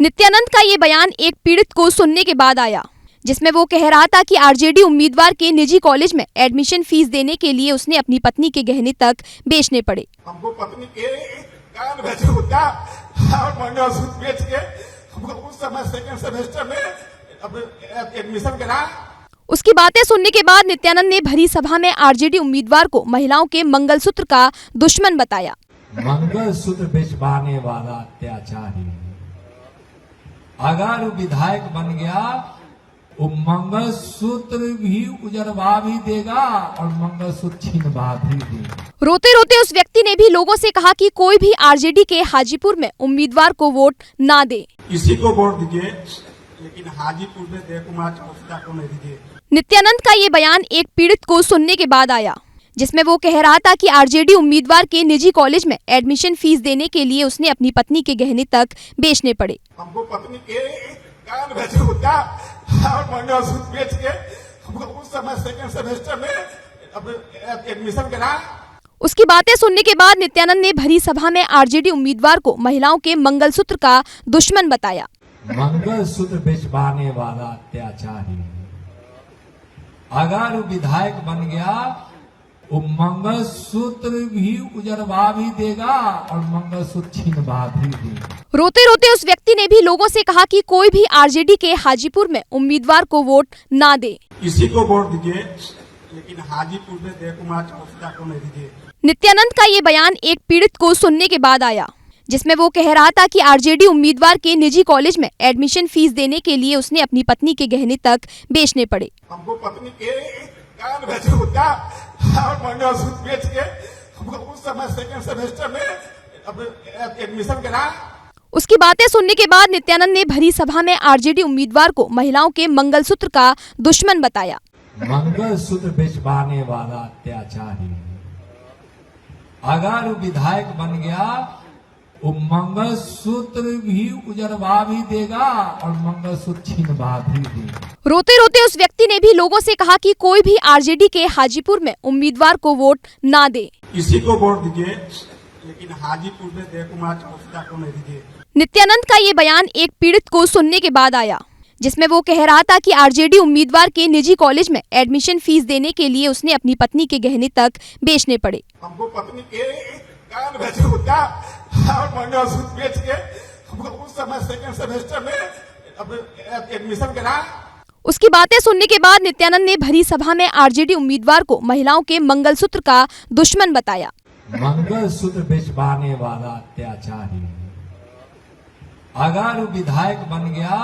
नित्यानंद का ये बयान एक पीड़ित को सुनने के बाद आया, जिसमें वो कह रहा था कि आरजेडी उम्मीदवार के निजी कॉलेज में एडमिशन फीस देने के लिए उसने अपनी पत्नी के गहने तक बेचने पड़े। हमको पत्नी के कान बेचे होता और मंगलसूत्र बेच के हमको उस समय सेकंड सेमेस्टर में अब एडमिशन करा। उसकी बातें सुनने के बाद नित्यानंद ने भरी सभा में आरजेडी उम्मीदवार को महिलाओं के मंगलसूत्र का दुश्मन बताया। मंगलसूत्र बेचवाने वाला अत्याचारी अगर विधायक बन गया, वो मंगलसूत्र भी उजरवा भी देगा और मंगलसूत्र छीनवा भी देगा। रोते रोते उस व्यक्ति ने भी लोगों से कहा कि कोई भी आरजेडी के हाजीपुर में उम्मीदवार को वोट ना दे। किसी को वोट दीजिए, लेकिन हाजीपुर में जय कुमार चौरसिया को नहीं दीजिए। नित्यानंद का ये बयान एक पीड़ित को सुनने के बाद आया, जिसमें वो कह रहा था कि आरजेडी उम्मीदवार के निजी कॉलेज में एडमिशन फीस देने के लिए उसने अपनी पत्नी के गहने तक बेचने पड़े। हमको पत्नी के कान बेचे होता और मंगलसूत्र बेच के हमको उस समय सेकंड सेमेस्टर में अब एडमिशन करा। उसकी बातें सुनने के बाद नित्यानंद ने भरी सभा में आरजेडी उम्मीदवार को महिलाओं के मंगलसूत्र का दुश्मन बताया। मंगलसूत्र बेचवाने वाला अत्याचारी अगर विधायक बन गया, वो मंगलसूत्र भी उजरवा भी देगा और मंगलसूत्र छीनवा भी देगा। रोते रोते उस व्यक्ति ने भी लोगों से कहा कि कोई भी आरजेडी के हाजीपुर में उम्मीदवार को वोट ना दे। किसी को वोट दीजिए, लेकिन हाजीपुर में जय कुमार चौरसिया को नहीं दीजिए। नित्यानंद का ये बयान एक पीड़ित को सुनने के बाद आया, जिसमें वो कह रहा था कि आरजेडी उम्मीदवार के निजी कॉलेज में एडमिशन फीस देने के लिए उसने अपनी पत्नी के गहने तक बेचने पड़े। हमको पत्नी के कान बेचे होता और मंगलसूत्र बेच के हमको उस समय सेकंड सेमेस्टर में अब एडमिशन करा। उसकी बातें सुनने के बाद नित्यानंद ने भरी सभा में आरजेडी उम्मीदवार को महिलाओं के मंगलसूत्र का दुश्मन बताया। मंगलसूत्र बेचवाने वाला अत्याचारी अगर विधायक बन गया, वो मंगलसूत्र भी उजरवा भी देगा और मंगलसूत्र छीनवा भी देगा। रोते रोते उस व्यक्ति ने भी लोगों से कहा कि कोई भी आरजेडी के हाजीपुर में उम्मीदवार को वोट ना दे। किसी को वोट दीजिए, लेकिन हाजीपुर में जय कुमार चौरसिया को नहीं दीजिए। नित्यानंद का ये बयान एक पीड़ित को सुनने के बाद आया, जिसमें वो कह रहा था कि आरजेडी उम्मीदवार के निजी कॉलेज में एडमिशन फीस देने के लिए उसने अपनी पत्नी के गहने तक बेचने पड़े। हमको पत्नी के कान बेचे होता और मंगलसूत्र बेच के हमको उस समय सेकंड सेमेस्टर में अब एडमिशन करा। उसकी बातें सुनने के बाद नित्यानंद ने भरी सभा में आरजेडी उम्मीदवार को महिलाओं के मंगलसूत्र का दुश्मन बताया। मंगलसूत्र बेचवाने वाला अत्याचारी अगर विधायक बन गया,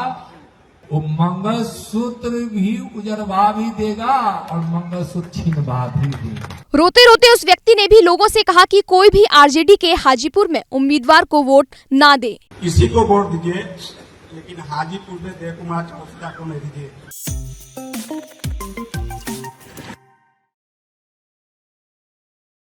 वो मंगलसूत्र भी उजरवा भी देगा और मंगलसूत्र छीनवा भी देगा। रोते रोते उस व्यक्ति ने भी लोगों से कहा कि कोई भी आरजेडी के हाजीपुर में उम्मीदवार को वोट ना दे। किसी को वोट दीजिए, लेकिन हाजीपुर में जय कुमार चौरसिया को नहीं दीजिए।